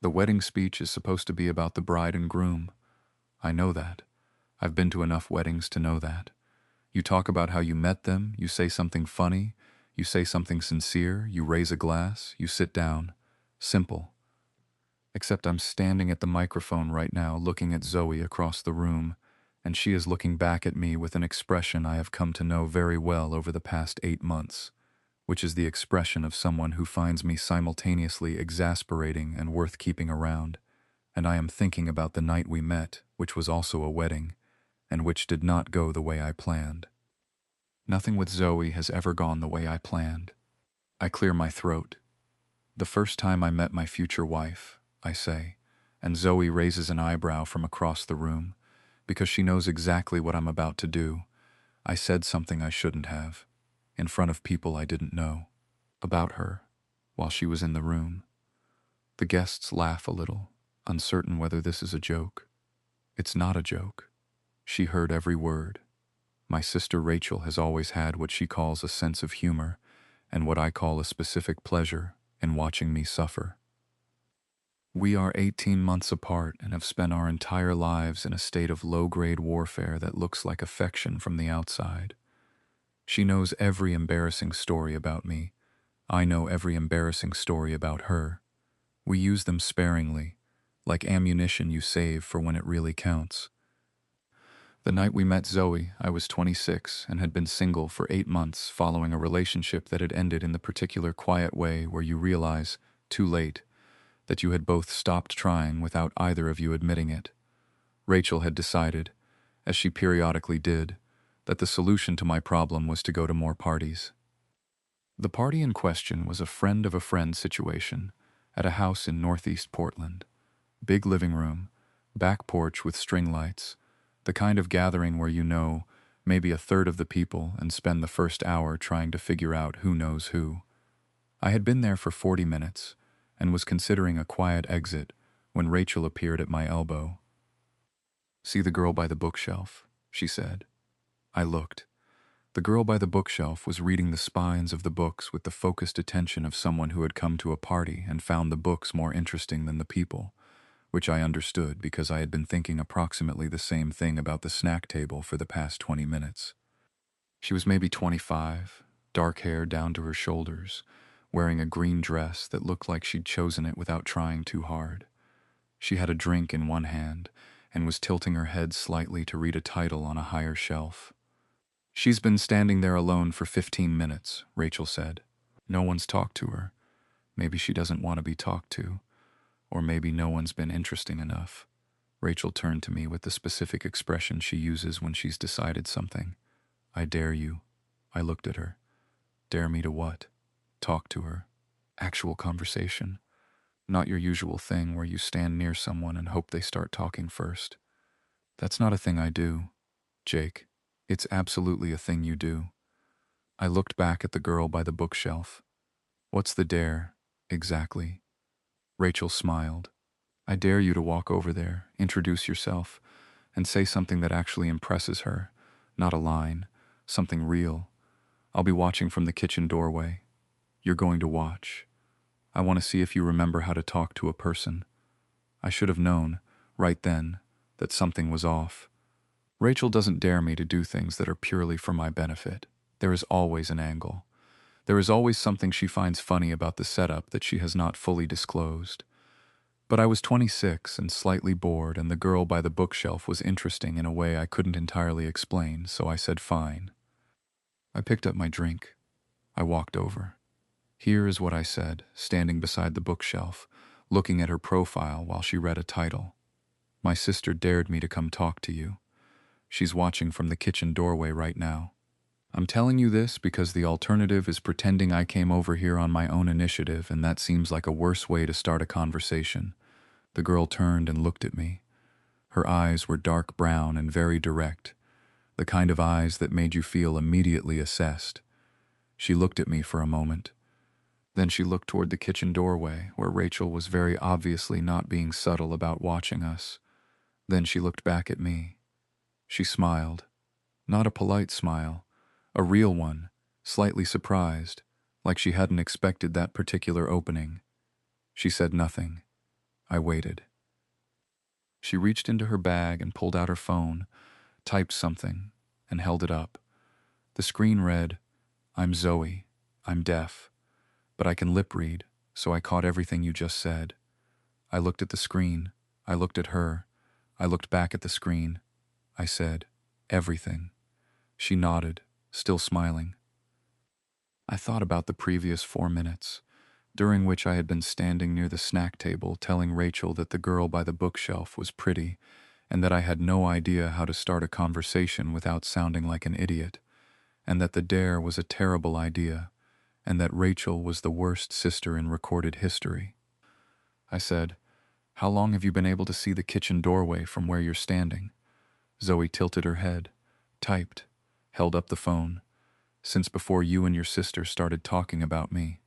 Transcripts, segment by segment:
The wedding speech is supposed to be about the bride and groom. I know that. I've been to enough weddings to know that. You talk about how you met them, you say something funny, you say something sincere, you raise a glass, you sit down. Simple. Except I'm standing at the microphone right now looking at Zoe across the room, and she is looking back at me with an expression I have come to know very well over the past 8 months, which is the expression of someone who finds me simultaneously exasperating and worth keeping around, and I am thinking about the night we met, which was also a wedding, and which did not go the way I planned. Nothing with Zoe has ever gone the way I planned. I clear my throat. The first time I met my future wife, I say, and Zoe raises an eyebrow from across the room, because she knows exactly what I'm about to do. I said something I shouldn't have, in front of people I didn't know, about her, while she was in the room. The guests laugh a little, uncertain whether this is a joke. It's not a joke. She heard every word. My sister Rachel has always had what she calls a sense of humor, and what I call a specific pleasure in watching me suffer. We are 18 months apart and have spent our entire lives in a state of low-grade warfare that looks like affection from the outside. She knows every embarrassing story about me. I know every embarrassing story about her. We use them sparingly, like ammunition you save for when it really counts. The night we met Zoe, I was 26 and had been single for 8 months following a relationship that had ended in the particular quiet way where you realize, too late, that you had both stopped trying without either of you admitting it. Rachel had decided, as she periodically did, that the solution to my problem was to go to more parties. The party in question was a friend of a friend situation at a house in northeast Portland. Big living room, back porch with string lights, the kind of gathering where you know maybe a third of the people and spend the first hour trying to figure out who knows who. I had been there for 40 minutes and was considering a quiet exit when Rachel appeared at my elbow. "See the girl by the bookshelf," she said. I looked. The girl by the bookshelf was reading the spines of the books with the focused attention of someone who had come to a party and found the books more interesting than the people, which I understood because I had been thinking approximately the same thing about the snack table for the past 20 minutes. She was maybe 25, dark hair down to her shoulders, wearing a green dress that looked like she'd chosen it without trying too hard. She had a drink in one hand and was tilting her head slightly to read a title on a higher shelf. "She's been standing there alone for 15 minutes, Rachel said. No one's talked to her. Maybe she doesn't want to be talked to. Or maybe no one's been interesting enough." Rachel turned to me with the specific expression she uses when she's decided something. "I dare you." I looked at her. "Dare me to what?" "Talk to her. Actual conversation. Not your usual thing where you stand near someone and hope they start talking first. That's not a thing I do, Jake. It's absolutely a thing you do." I looked back at the girl by the bookshelf. "What's the dare, exactly?" Rachel smiled. "I dare you to walk over there, introduce yourself, and say something that actually impresses her. Not a line, something real. I'll be watching from the kitchen doorway. You're going to watch. I want to see if you remember how to talk to a person." I should have known, right then, that something was off. Rachel doesn't dare me to do things that are purely for my benefit. There is always an angle. There is always something she finds funny about the setup that she has not fully disclosed. But I was 26 and slightly bored, and the girl by the bookshelf was interesting in a way I couldn't entirely explain, so I said fine. I picked up my drink. I walked over. Here is what I said, standing beside the bookshelf, looking at her profile while she read a title. "My sister dared me to come talk to you. She's watching from the kitchen doorway right now. I'm telling you this because the alternative is pretending I came over here on my own initiative, and that seems like a worse way to start a conversation." The girl turned and looked at me. Her eyes were dark brown and very direct, the kind of eyes that made you feel immediately assessed. She looked at me for a moment. Then she looked toward the kitchen doorway, where Rachel was very obviously not being subtle about watching us. Then she looked back at me. She smiled. Not a polite smile, a real one, slightly surprised, like she hadn't expected that particular opening. She said nothing. I waited. She reached into her bag and pulled out her phone, typed something, and held it up. The screen read, "I'm Zoe. I'm deaf, but I can lip read, so I caught everything you just said." I looked at the screen. I looked at her. I looked back at the screen. I said, "Everything." She nodded, still smiling. I thought about the previous 4 minutes, during which I had been standing near the snack table telling Rachel that the girl by the bookshelf was pretty and that I had no idea how to start a conversation without sounding like an idiot, and that the dare was a terrible idea, and that Rachel was the worst sister in recorded history. I said, "How long have you been able to see the kitchen doorway from where you're standing?" Zoe tilted her head, typed, held up the phone. "Since before you and your sister started talking about me."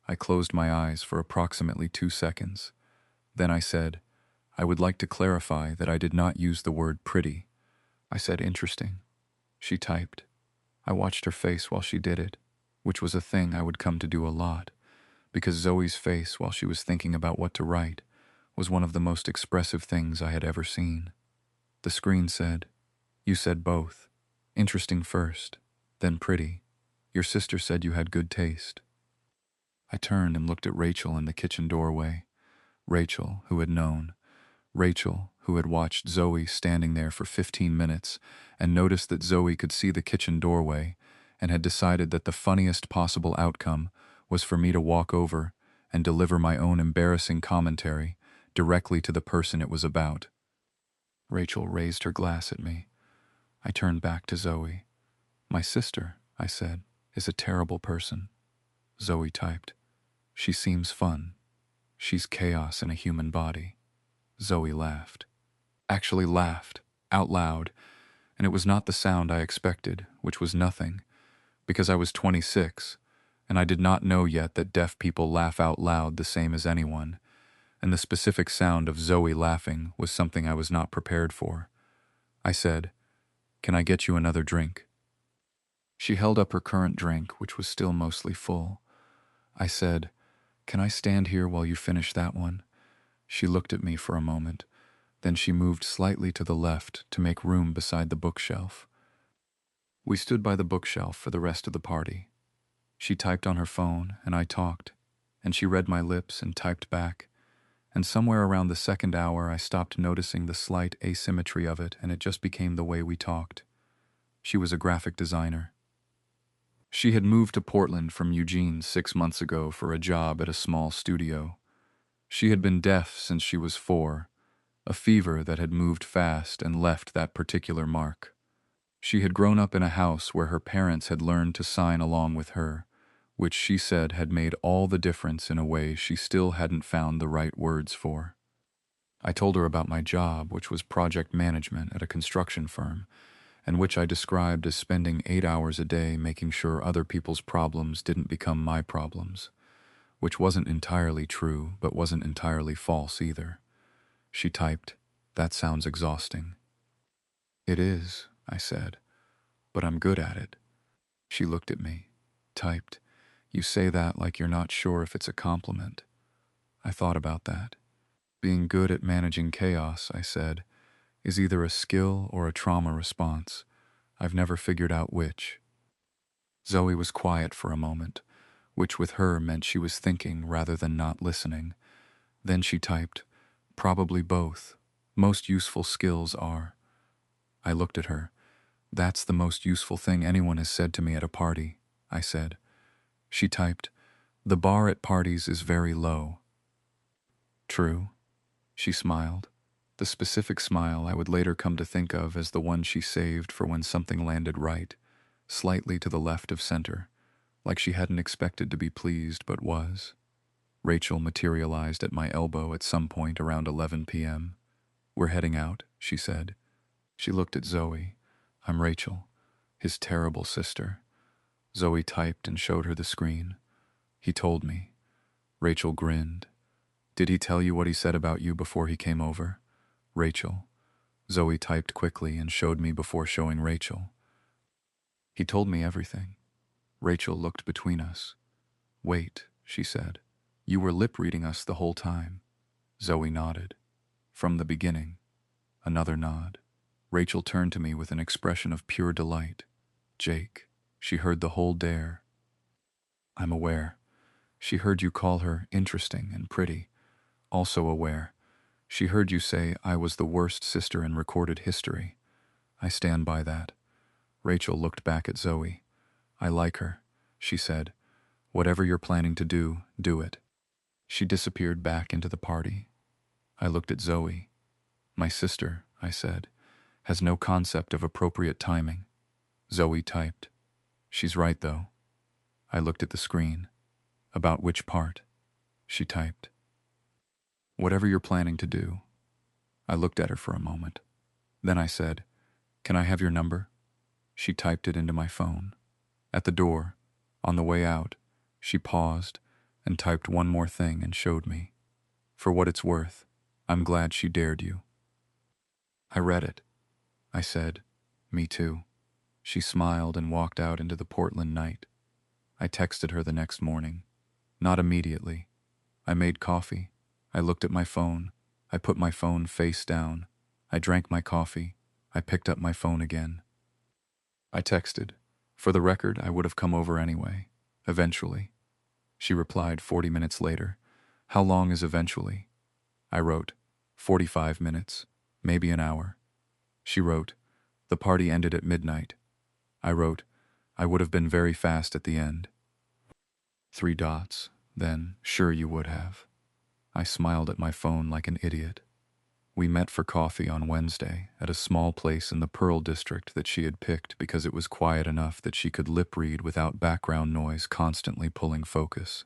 I closed my eyes for approximately 2 seconds. Then I said, "I would like to clarify that I did not use the word pretty." I said, "Interesting." She typed. I watched her face while she did it, which was a thing I would come to do a lot, because Zoe's face while she was thinking about what to write was one of the most expressive things I had ever seen. The screen said, "You said both. Interesting first, then pretty. Your sister said you had good taste." I turned and looked at Rachel in the kitchen doorway. Rachel, who had known. Rachel, who had watched Zoe standing there for 15 minutes and noticed that Zoe could see the kitchen doorway and had decided that the funniest possible outcome was for me to walk over and deliver my own embarrassing commentary directly to the person it was about. Rachel raised her glass at me. I turned back to Zoe. "My sister," I said, "is a terrible person." Zoe typed, "She seems fun. She's chaos in a human body." Zoe laughed. Actually laughed, out loud, and it was not the sound I expected, which was nothing, because I was 26, and I did not know yet that deaf people laugh out loud the same as anyone, and the specific sound of Zoe laughing was something I was not prepared for. I said, "Can I get you another drink?" She held up her current drink, which was still mostly full. I said, "Can I stand here while you finish that one?" She looked at me for a moment. Then she moved slightly to the left to make room beside the bookshelf. We stood by the bookshelf for the rest of the party. She typed on her phone, and I talked, and she read my lips and typed back, and somewhere around the second hour I stopped noticing the slight asymmetry of it, and it just became the way we talked. She was a graphic designer. She had moved to Portland from Eugene 6 months ago for a job at a small studio. She had been deaf since she was 4, a fever that had moved fast and left that particular mark. She had grown up in a house where her parents had learned to sign along with her, which she said had made all the difference in a way she still hadn't found the right words for. I told her about my job, which was project management at a construction firm, and which I described as spending 8 hours a day making sure other people's problems didn't become my problems, which wasn't entirely true, but wasn't entirely false either. She typed, "That sounds exhausting." "It is," I said, "but I'm good at it." She looked at me, typed, "You say that like you're not sure if it's a compliment." I thought about that. Being good at managing chaos, I said, is either a skill or a trauma response. I've never figured out which. Zoe was quiet for a moment, which with her meant she was thinking rather than not listening. Then she typed, "Probably both. Most useful skills are." I looked at her. "That's the most useful thing anyone has said to me at a party," I said. She typed, "The bar at parties is very low." True. She smiled. The specific smile I would later come to think of as the one she saved for when something landed right, slightly to the left of center, like she hadn't expected to be pleased but was. Rachel materialized at my elbow at some point around 11 p.m. "We're heading out," she said. She looked at Zoe. "I'm Rachel, his terrible sister." Zoe typed and showed her the screen. "He told me." Rachel grinned. "Did he tell you what he said about you before he came over?" Rachel. Zoe typed quickly and showed me before showing Rachel. "He told me everything." Rachel looked between us. "Wait," she said. "You were lip reading us the whole time." Zoe nodded. From the beginning. Another nod. Rachel turned to me with an expression of pure delight. Jake. She heard the whole dare. I'm aware. She heard you call her interesting and pretty. Also aware. She heard you say I was the worst sister in recorded history. I stand by that. Rachel looked back at Zoe. I like her, she said. Whatever you're planning to do, do it. She disappeared back into the party. I looked at Zoe. My sister, I said, has no concept of appropriate timing. Zoe typed. She's right, though. I looked at the screen. About which part? She typed. Whatever you're planning to do. I looked at her for a moment. Then I said, Can I have your number? She typed it into my phone. At the door, on the way out, she paused and typed one more thing and showed me. For what it's worth, I'm glad she dared you. I read it. I said, Me too. She smiled and walked out into the Portland night. I texted her the next morning. Not immediately. I made coffee. I looked at my phone. I put my phone face down. I drank my coffee. I picked up my phone again. I texted. For the record, I would have come over anyway. Eventually. She replied 40 minutes later. How long is eventually? I wrote, 45 minutes, maybe an hour. She wrote, the party ended at midnight. I wrote, I would have been very fast at the end. 3 dots. Then, sure you would have. I smiled at my phone like an idiot. We met for coffee on Wednesday at a small place in the Pearl District that she had picked because it was quiet enough that she could lip read without background noise constantly pulling focus.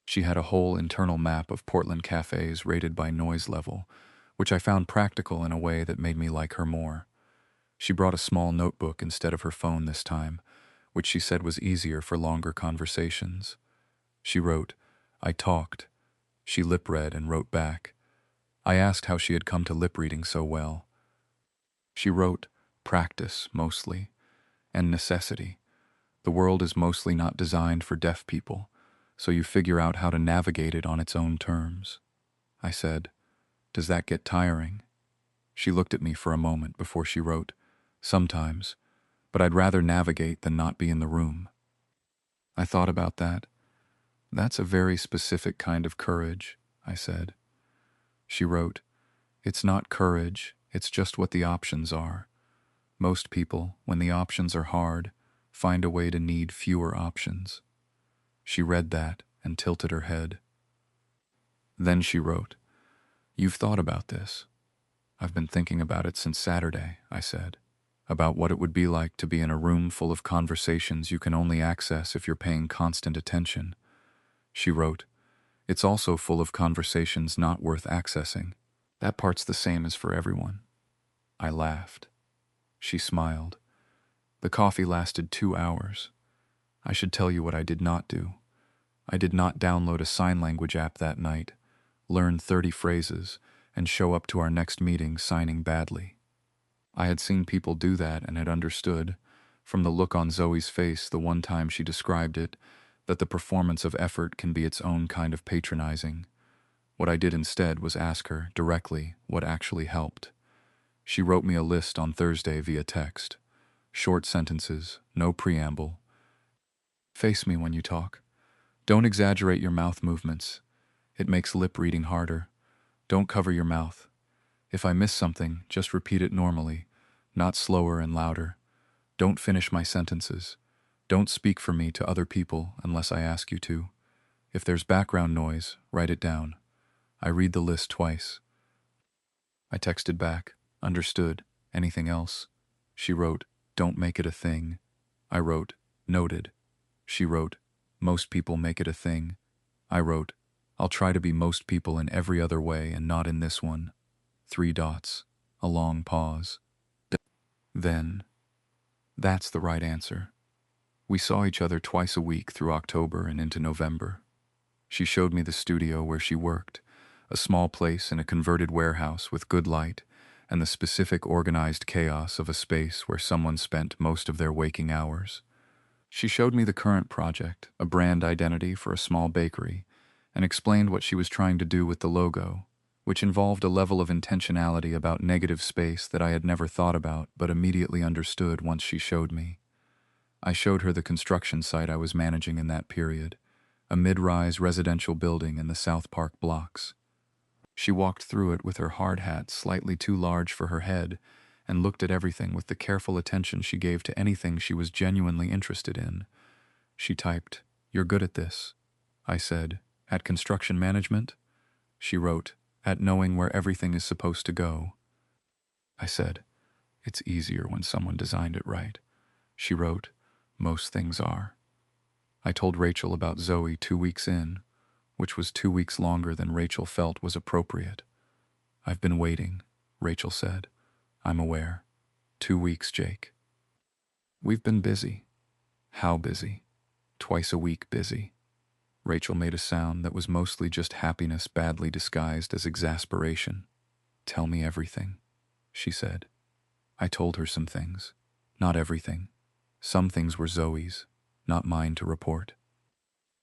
She had a whole internal map of Portland cafes rated by noise level, which I found practical in a way that made me like her more. She brought a small notebook instead of her phone this time, which she said was easier for longer conversations. She wrote, I talked. She lip read and wrote back. I asked how she had come to lip reading so well. She wrote, practice, mostly, and necessity. The world is mostly not designed for deaf people, so you figure out how to navigate it on its own terms. I said, does that get tiring? She looked at me for a moment before she wrote, sometimes, but I'd rather navigate than not be in the room. I thought about that. That's a very specific kind of courage, I said. She wrote, it's not courage, it's just what the options are. Most people, when the options are hard, find a way to need fewer options. She read that and tilted her head. Then she wrote, you've thought about this. I've been thinking about it since Saturday, I said, about what it would be like to be in a room full of conversations you can only access if you're paying constant attention. She wrote, it's also full of conversations not worth accessing. That part's the same as for everyone. I laughed. She smiled. The coffee lasted 2 hours. I should tell you what I did not do. I did not download a sign language app that night, learn 30 phrases, and show up to our next meeting signing badly. I had seen people do that and had understood, from the look on Zoe's face the one time she described it, that the performance of effort can be its own kind of patronizing. What I did instead was ask her, directly, what actually helped. She wrote me a list on Thursday via text. Short sentences, no preamble. Face me when you talk. Don't exaggerate your mouth movements. It makes lip reading harder. Don't cover your mouth. If I miss something, just repeat it normally, not slower and louder. Don't finish my sentences. Don't speak for me to other people unless I ask you to. If there's background noise, write it down. I read the list twice. I texted back, understood. Anything else? She wrote, don't make it a thing. I wrote, noted. She wrote, most people make it a thing. I wrote, I'll try to be most people in every other way and not in this one. 3 dots. A long pause. Then, that's the right answer. We saw each other twice a week through October and into November. She showed me the studio where she worked, a small place in a converted warehouse with good light and the specific organized chaos of a space where someone spent most of their waking hours. She showed me the current project, a brand identity for a small bakery, and explained what she was trying to do with the logo, which involved a level of intentionality about negative space that I had never thought about but immediately understood once she showed me. I showed her the construction site I was managing in that period, a mid-rise residential building in the South Park blocks. She walked through it with her hard hat slightly too large for her head and looked at everything with the careful attention she gave to anything she was genuinely interested in. She typed, "You're good at this." I said, "At construction management?" She wrote, "At knowing where everything is supposed to go." I said, "It's easier when someone designed it right." She wrote, "Most things are." I told Rachel about Zoe 2 weeks in, which was 2 weeks longer than Rachel felt was appropriate. "I've been waiting," Rachel said. "I'm aware. 2 weeks, Jake." "We've been busy." "How busy?" "Twice a week busy." Rachel made a sound that was mostly just happiness badly disguised as exasperation. "Tell me everything," she said. I told her some things. Not everything. Some things were Zoe's, not mine to report.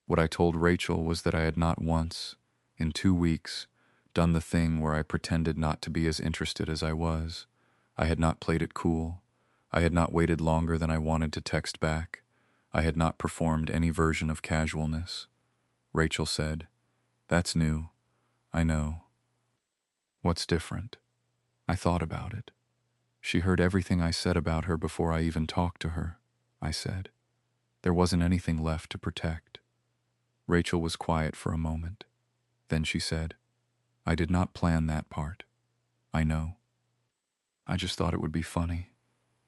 What I told Rachel was that I had not once, in 2 weeks, done the thing where I pretended not to be as interested as I was. I had not played it cool. I had not waited longer than I wanted to text back. I had not performed any version of casualness. Rachel said, "That's new. I know." "What's different?" I thought about it. She heard everything I said about her before I even talked to her, I said. There wasn't anything left to protect. Rachel was quiet for a moment. Then she said, "I did not plan that part. I know. I just thought it would be funny.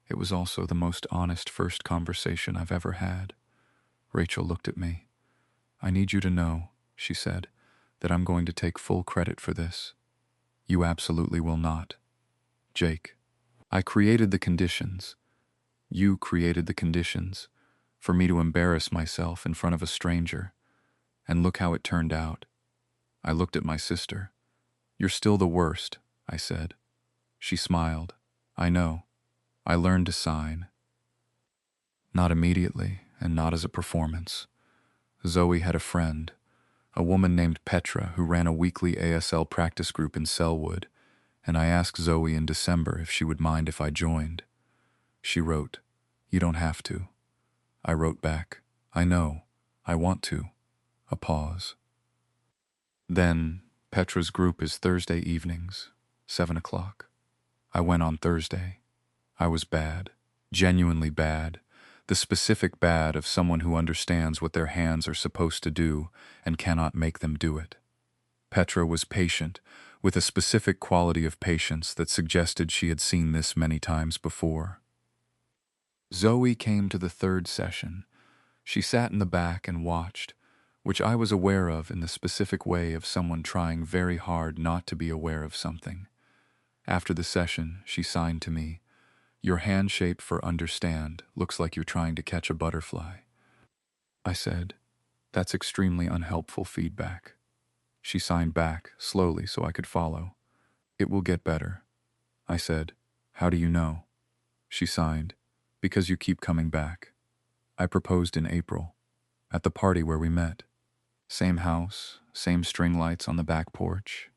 It was also the most honest first conversation I've ever had." Rachel looked at me. "I need you to know," she said, "that I'm going to take full credit for this. You absolutely will not. Jake, I created the conditions. You created the conditions for me to embarrass myself in front of a stranger. And look how it turned out." I looked at my sister. "You're still the worst," I said. She smiled. "I know. I learned to sign." Not immediately, and not as a performance. Zoe had a friend, a woman named Petra, who ran a weekly ASL practice group in Selwood, and I asked Zoe in December if she would mind if I joined. She wrote, "You don't have to." I wrote back, "I know. I want to." A pause. Then, Petra's group is Thursday evenings, 7 o'clock. I went on Thursday. I was bad, genuinely bad, the specific bad of someone who understands what their hands are supposed to do and cannot make them do it. Petra was patient, with a specific quality of patience that suggested she had seen this many times before. Zoe came to the third session. She sat in the back and watched, which I was aware of in the specific way of someone trying very hard not to be aware of something. After the session, she signed to me, "Your hand shape for understand looks like you're trying to catch a butterfly." I said, "That's extremely unhelpful feedback." She signed back, slowly so I could follow. "It will get better." I said, "How do you know?" She signed, "Because you keep coming back." I proposed in April, at the party where we met. Same house, same string lights on the back porch.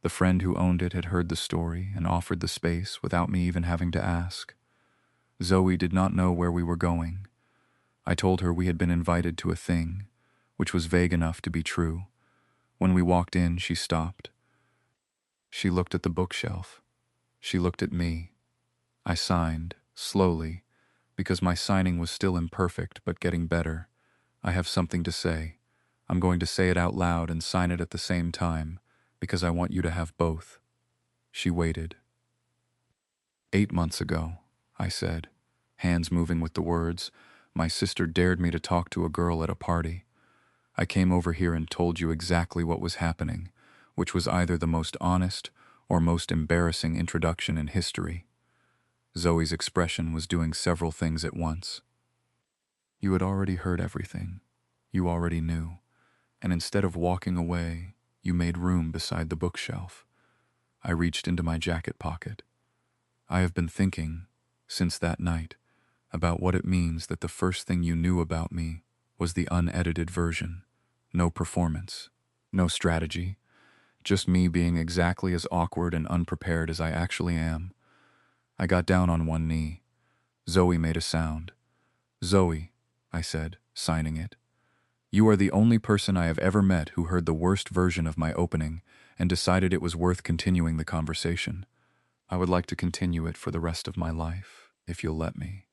The friend who owned it had heard the story and offered the space without me even having to ask. Zoe did not know where we were going. I told her we had been invited to a thing, which was vague enough to be true. When we walked in, she stopped. She looked at the bookshelf. She looked at me. I signed, slowly, because my signing was still imperfect but getting better. "I have something to say. I'm going to say it out loud and sign it at the same time, because I want you to have both." She waited. 8 months ago, I said, hands moving with the words, "My sister dared me to talk to a girl at a party. I came over here and told you exactly what was happening, which was either the most honest or most embarrassing introduction in history." Zoe's expression was doing several things at once. "You had already heard everything. You already knew. And instead of walking away, you made room beside the bookshelf." I reached into my jacket pocket. "I have been thinking, since that night, about what it means that the first thing you knew about me was the unedited version, no performance, No strategy, just me being exactly as awkward and unprepared as I actually am. I got down on one knee. Zoe made a sound. Zoe, I said, signing it. You are the only person I have ever met who heard the worst version of my opening and decided it was worth continuing the conversation. I would like to continue it for the rest of my life, if you'll let me.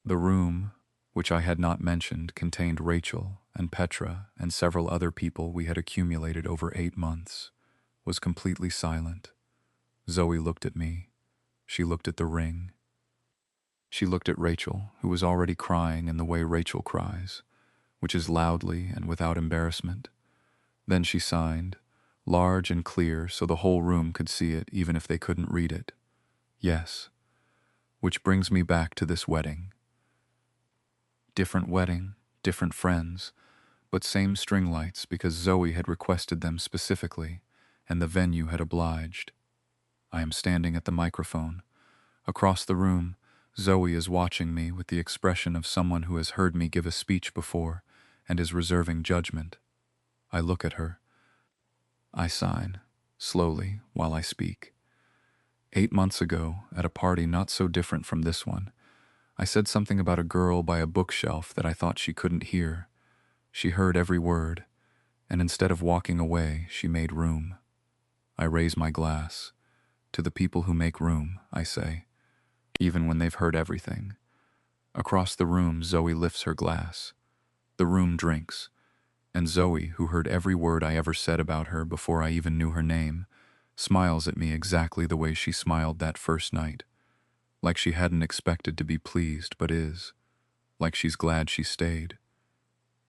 The room, which I had not mentioned, contained Rachel and Petra and several other people we had accumulated over 8 months, was completely silent. Zoe looked at me. She looked at the ring. She looked at Rachel, who was already crying in the way Rachel cries, which is loudly and without embarrassment. Then she signed, large and clear so the whole room could see it even if they couldn't read it. Yes. Which brings me back to this wedding. Different wedding, different friends, but same string lights because Zoe had requested them specifically, and the venue had obliged. I am standing at the microphone. Across the room, Zoe is watching me with the expression of someone who has heard me give a speech before and is reserving judgment. I look at her. I sign, slowly, while I speak. 8 months ago, at a party not so different from this one, I said something about a girl by a bookshelf that I thought she couldn't hear. She heard every word, and instead of walking away, she made room. I raise my glass. To the people who make room, I say, even when they've heard everything. Across the room, Zoe lifts her glass. The room drinks, and Zoe, who heard every word I ever said about her before I even knew her name, smiles at me exactly the way she smiled that first night. Like she hadn't expected to be pleased, but is. Like she's glad she stayed.